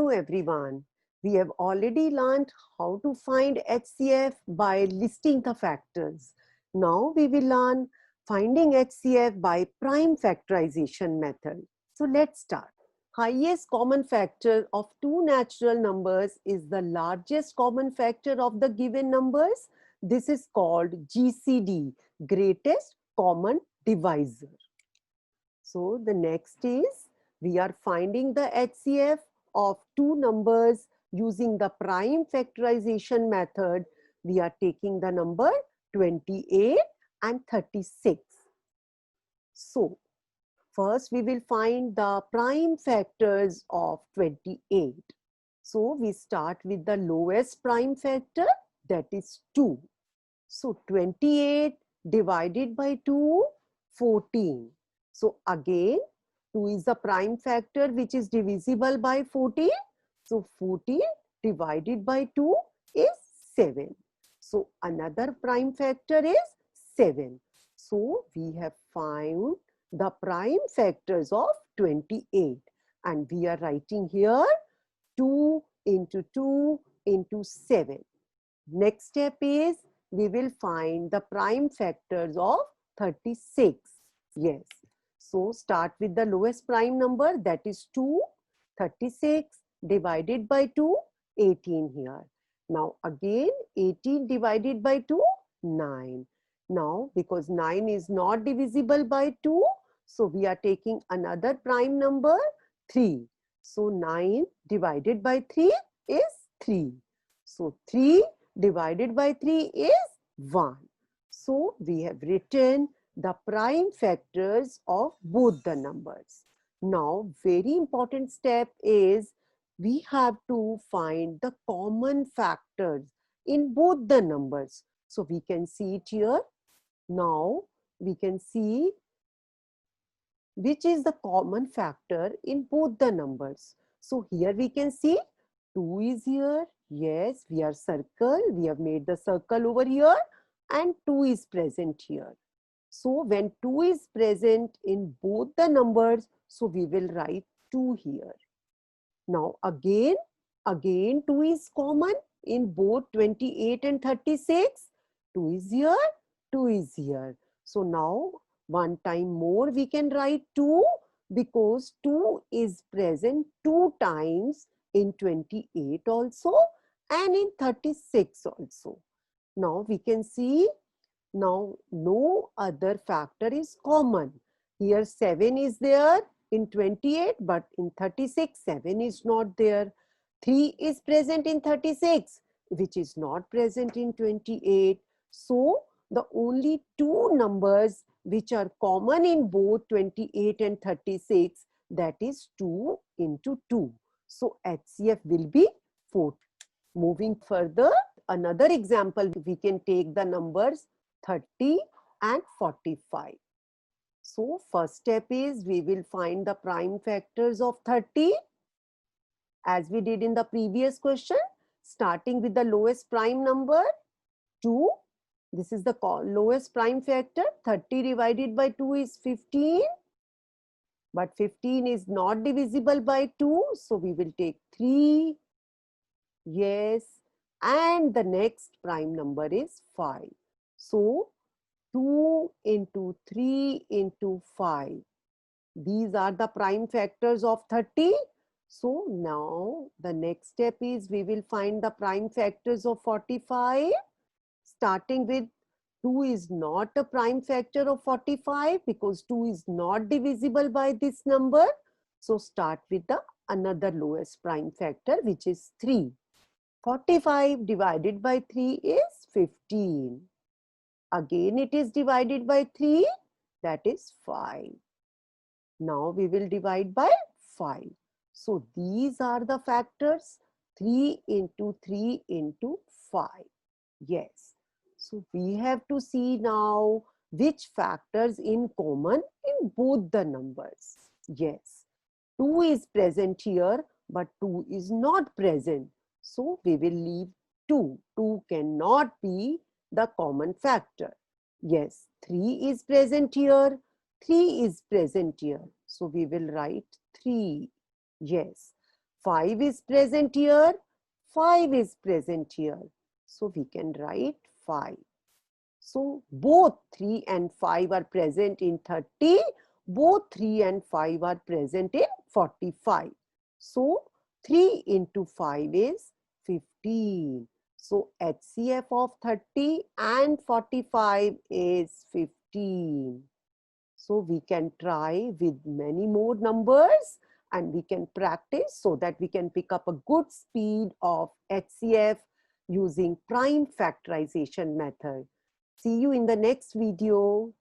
Hello everyone. We have already learned how to find HCF by listing the factors. Now we will learn finding HCF by prime factorization method. So let's start. Highest common factor of two natural numbers is the largest common factor of the given numbers. This is called GCD, greatest common divisor. So the next is we are finding the HCF of two numbers using the prime factorization method. We are taking the number 28 and 36. So first we will find the prime factors of 28. So we start with the lowest prime factor, that is 2. So 28 divided by 2, 14. So again, 2 is the prime factor which is divisible by 14. So 14 divided by 2 is 7. So another prime factor is 7. So we have found the prime factors of 28. And we are writing here 2 into 2 into 7. Next step is we will find the prime factors of 36. Yes. So start with the lowest prime number, that is 2. 36 divided by 2, 18 here. Now again 18 divided by 2, 9. Now because 9 is not divisible by 2, so we are taking another prime number, 3. So 9 divided by 3 is 3. So 3 divided by 3 is 1. So we have written the prime factors of both the numbers. Now, very important step is we have to find the common factors in both the numbers. So we can see it here. Now we can see which is the common factor in both the numbers. So here we can see 2 is here. Yes, we are circle. We have made the circle over here and 2 is present here. So when 2 is present in both the numbers, so we will write 2 here. Now again 2 is common in both 28 and 36. 2 is here, 2 is here. So now one time more we can write 2 because 2 is present 2 times in 28 also and in 36 also. Now we can see now no other factor is common. Here 7 is there in 28 but in 36 7 is not there. 3 is present in 36 which is not present in 28. So the only two numbers which are common in both 28 and 36, that is 2 into 2. So HCF will be 4. Moving further, another example, we can take the numbers 30 and 45. So first step is we will find the prime factors of 30 as we did in the previous question, starting with the lowest prime number 2. This is the lowest prime factor. 30 divided by 2 is 15. But 15 is not divisible by 2. So we will take 3. Yes. And the next prime number is 5. So 2 into 3 into 5. These are the prime factors of 30. So now the next step is we will find the prime factors of 45. Starting with 2 is not a prime factor of 45 because 2 is not divisible by this number. So start with the another lowest prime factor, which is 3. 45 divided by 3 is 15. Again it is divided by 3, that is 5. Now we will divide by 5. So these are the factors 3 into 3 into 5. Yes. So we have to see now which factors in common in both the numbers. Yes. 2 is present here, but 2 is not present. So we will leave 2. 2 cannot be the common factor. Yes, 3 is present here. 3 is present here. So we will write 3. Yes. 5 is present here, 5 is present here. So we can write 5. So both 3 and 5 are present in 30. Both 3 and 5 are present in 45. So 3 into 5 is 15. So HCF of 30 and 45 is 15. So we can try with many more numbers and we can practice so that we can pick up a good speed of HCF using prime factorization method. See you in the next video.